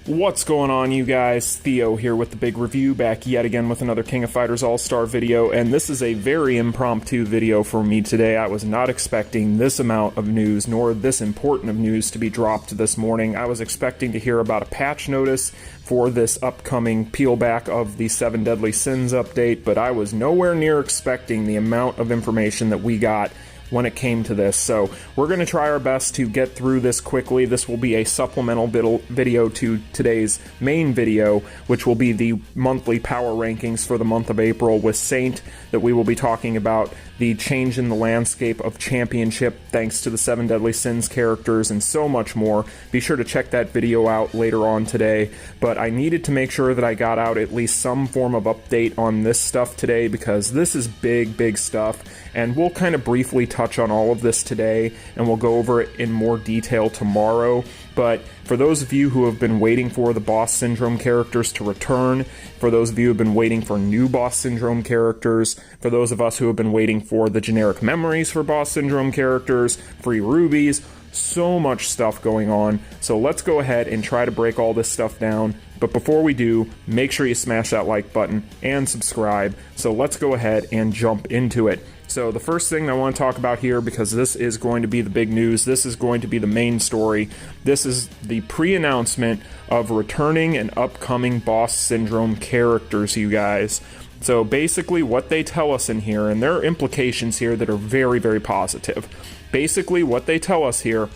What's going on, you guys? Theo here with the big review, back yet again with another King of Fighters Allstar video, and this is a very impromptu video for me today. I was not expecting this amount of news, nor this important of news to be dropped this morning. I was expecting to hear about a patch notice for this upcoming peel back of the 7 Deadly Sins update, but I was nowhere near expecting the amount of information that we got when it came to this. So we're going to try our best to get through this quickly. This will be a supplemental video to today's main video, which will be the monthly power rankings for the month of April with Saint, that we will be talking about the change in the landscape of championship thanks to the 7 Deadly Sins characters and so much more. Be sure to check that video out later on today, but I needed to make sure that I got out at least some form of update on this stuff today, because this is big stuff, and we'll kind of briefly touch on all of this today, and we'll go over it in more detail tomorrow. But for those of you who have been waiting for the Boss Syndrome characters to return, for those of you who have been waiting for new Boss Syndrome characters, for those of us who have been waiting for the generic memories for Boss Syndrome characters, free Rubies, so much stuff going on. So let's go ahead and try to break all this stuff down. But before we do, make sure you smash that like button and subscribe. So let's go ahead and jump into it. So the first thing I want to talk about here, because this is going to be the big news, this is going to be the main story, this is the pre-announcement of returning and upcoming Boss Syndrome characters, you guys. So basically what they tell us in here, and there are implications here that are very positive. Basically what they tell us here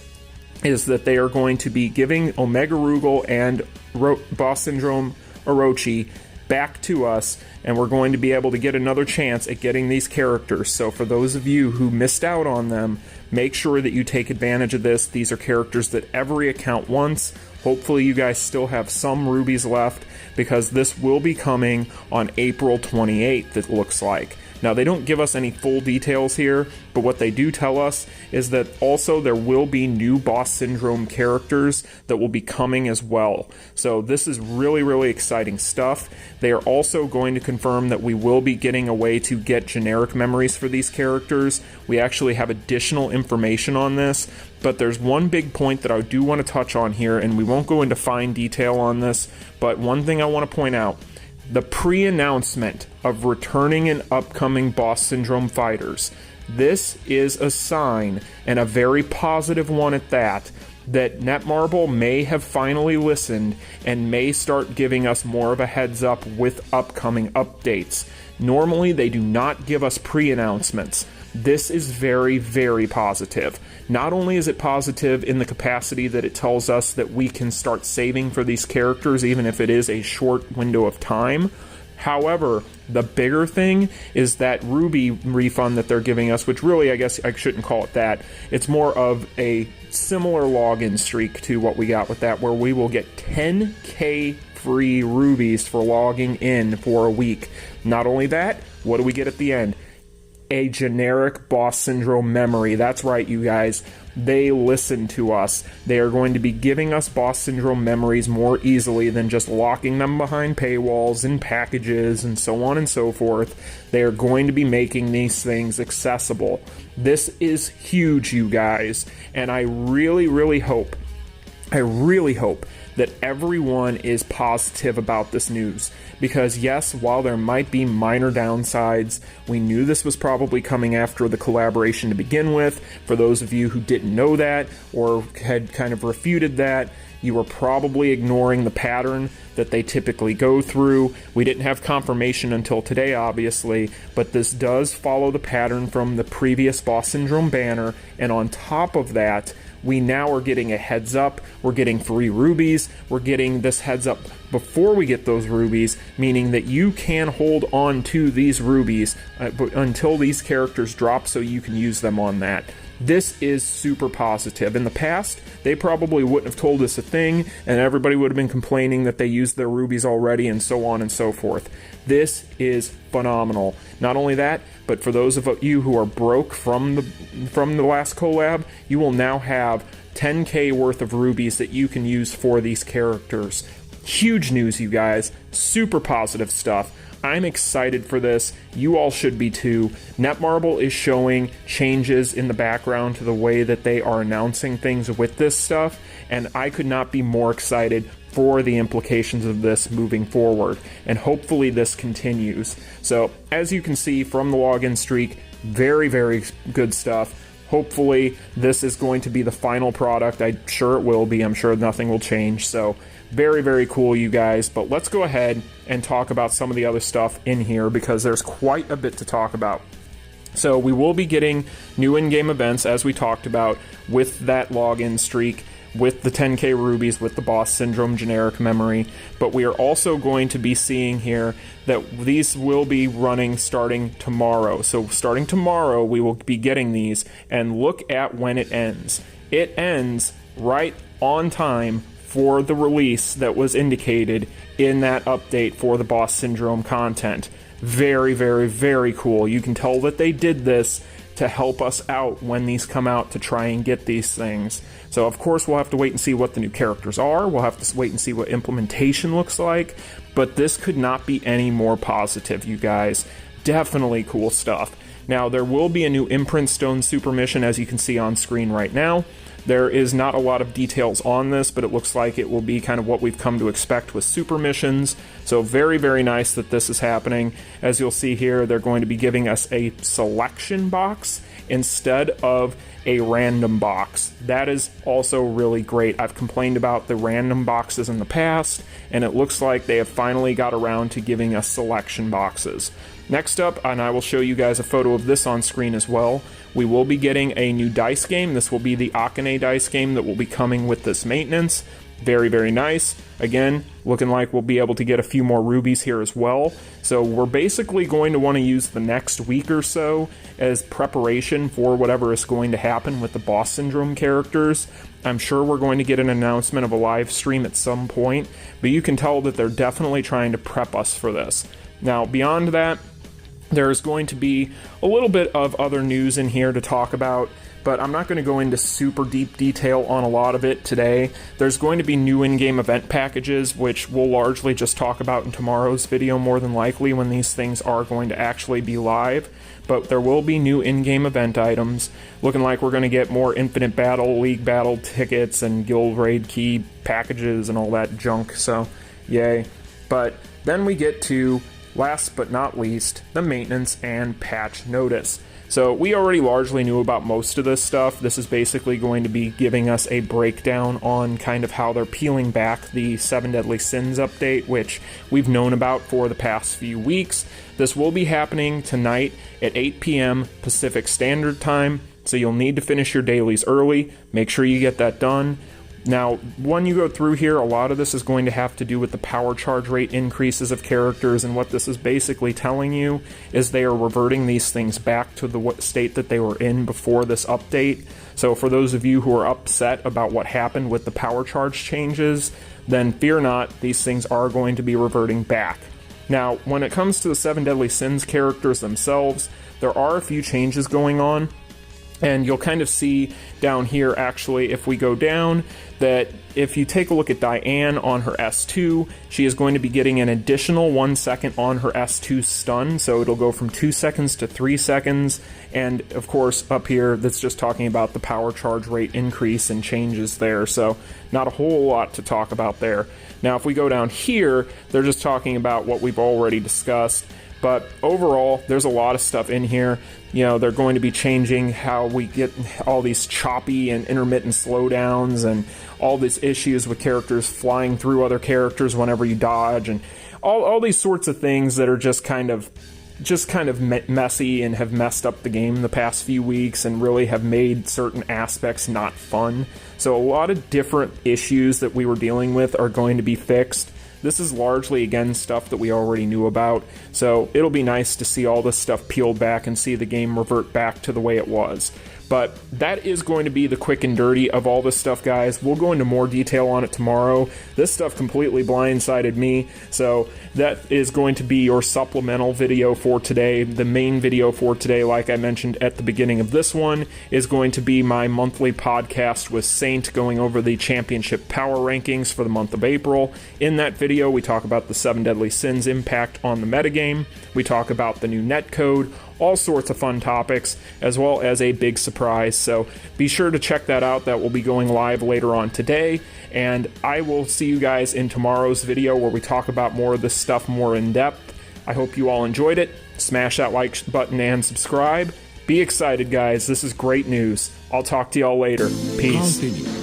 is that they are going to be giving Omega Rugal and Boss Syndrome Orochi back to us, and we're going to be able to get another chance at getting these characters. So for those of you who missed out on them, make sure that you take advantage of this. These are characters that every account wants. Hopefully you guys still have some rubies left, because this will be coming on April 28th, it looks like. Now, they don't give us any full details here, but what they do tell us is that also there will be new Boss Syndrome characters that will be coming as well. So this is really exciting stuff. They are also going to confirm that we will be getting a way to get generic memories for these characters. We actually have additional information on this, but there's one big point that I do want to touch on here, and we won't go into fine detail on this, but one thing I want to point out: the pre-announcement of returning and upcoming Boss Syndrome fighters. This is a sign, and a very positive one at that Netmarble may have finally listened and may start giving us more of a heads up with upcoming updates. Normally, they do not give us pre-announcements. This is very positive. Not only is it positive in the capacity that it tells us that we can start saving for these characters even if it is a short window of time. However, the bigger thing is that Ruby refund that they're giving us, which really, I guess I shouldn't call it that. It's more of a similar login streak to what we got with that, where we will get 10k free rubies for logging in for a week. Not only that, what do we get at the end? A generic Boss Syndrome memory. That's right, you guys. They listen to us. They are going to be giving us Boss Syndrome memories more easily than just locking them behind paywalls and packages and so on and so forth. They are going to be making these things accessible. This is huge, you guys, and I really hope that everyone is positive about this news, because yes, while there might be minor downsides, we knew this was probably coming after the collaboration to begin with. For those of you who didn't know that or had kind of refuted that, you were probably ignoring the pattern that they typically go through. We didn't have confirmation until today, obviously, but this does follow the pattern from the previous Boss Syndrome banner, and on top of that, we now are getting a heads up. We're getting free rubies. We're getting this heads up before we get those rubies, meaning that you can hold on to these rubies until these characters drop so you can use them on that. This is super positive. In the past, they probably wouldn't have told us a thing, and everybody would have been complaining that they used their rubies already and so on and so forth. This is phenomenal. Not only that, but for those of you who are broke from the last collab, you will now have 10k worth of rubies that you can use for these characters. huge news, you guys. Super positive stuff. I'm excited for this. You all should be too. Netmarble is showing changes in the background to the way that they are announcing things with this stuff, and I could not be more excited for the implications of this moving forward, and hopefully this continues. So, as you can see from the login streak, very, very good stuff. Hopefully this is going to be the final product. I'm sure it will be. I'm sure nothing will change. So, very, very cool, you guys. But let's go ahead and talk about some of the other stuff in here, because there's quite a bit to talk about. So we will be getting new in-game events, as we talked about, with that login streak, with the 10k rubies, with the boss syndrome generic memory. But we are also going to be seeing here that these will be running starting tomorrow. So starting tomorrow, we will be getting these, and look at when it ends. It ends right on time for the release that was indicated in that update for the boss syndrome content. Very, very, very cool. You can tell that they did this to help us out when these come out, to try and get these things. So of course we'll have to wait and see what the new characters are. We'll have to wait and see what implementation looks like. But this could not be any more positive, you guys. Definitely cool stuff. Now there will be a new imprint stone super mission, as you can see on screen right now. There is not a lot of details on this, but it looks like it will be kind of what we've come to expect with super missions. So very, very nice that this is happening. As you'll see here, they're going to be giving us a selection box instead of a random box. That is also really great. I've complained about the random boxes in the past, and it looks like they have finally got around to giving us selection boxes. Next up, and I will show you guys a photo of this on screen as well, we will be getting a new dice game. This will be the Akane dice game that will be coming with this maintenance. Very, very nice. Again, looking like we'll be able to get a few more rubies here as well. So we're basically going to want to use the next week or so as preparation for whatever is going to happen with the boss syndrome characters. I'm sure we're going to get an announcement of a live stream at some point, but you can tell that they're definitely trying to prep us for this. Now, beyond that, there's going to be a little bit of other news in here to talk about, but I'm not going to go into super deep detail on a lot of it today. There's going to be new in-game event packages, which we'll largely just talk about in tomorrow's video, more than likely, when these things are going to actually be live. But there will be new in-game event items, looking like we're going to get more Infinite Battle, League Battle tickets, and Guild Raid Key packages and all that junk, so yay. But then we get to, last but not least, the maintenance and patch notice. So we already largely knew about most of this stuff. This is basically going to be giving us a breakdown on kind of how they're peeling back the 7 Deadly Sins update, which we've known about for the past few weeks. This will be happening tonight at 8 p.m. Pacific Standard Time, so you'll need to finish your dailies early. Make sure you get that done. Now, when you go through here, a lot of this is going to have to do with the power charge rate increases of characters, and what this is basically telling you is they are reverting these things back to the state that they were in before this update. So for those of you who are upset about what happened with the power charge changes, then fear not, these things are going to be reverting back. Now, when it comes to the 7 Deadly Sins characters themselves, there are a few changes going on. And you'll kind of see down here, actually, if we go down, that if you take a look at Diane on her S2, she is going to be getting an additional 1 second on her S2 stun, so it'll go from 2 seconds to 3 seconds. And of course, up here, that's just talking about the power charge rate increase and changes there, so not a whole lot to talk about there. Now, if we go down here, they're just talking about what we've already discussed. But overall, there's a lot of stuff in here. You know, they're going to be changing how we get all these choppy and intermittent slowdowns and all these issues with characters flying through other characters whenever you dodge, and all these sorts of things that are just kind of messy and have messed up the game the past few weeks and really have made certain aspects not fun. So a lot of different issues that we were dealing with are going to be fixed. This is largely, again, stuff that we already knew about, so it'll be nice to see all this stuff peeled back and see the game revert back to the way it was. But that is going to be the quick and dirty of all this stuff, guys. We'll go into more detail on it tomorrow. This stuff completely blindsided me, so that is going to be your supplemental video for today. The main video for today, like I mentioned at the beginning of this one, is going to be my monthly podcast with Saint going over the championship power rankings for the month of April. In that video, we talk about the 7 deadly sins impact on the metagame. We talk about the new netcode, all sorts of fun topics, as well as a big surprise. So be sure to check that out. That will be going live later on today. And I will see you guys in tomorrow's video where we talk about more of this stuff more in depth. I hope you all enjoyed it. Smash that like button and subscribe. Be excited, guys. This is great news. I'll talk to y'all later. Peace. Continue.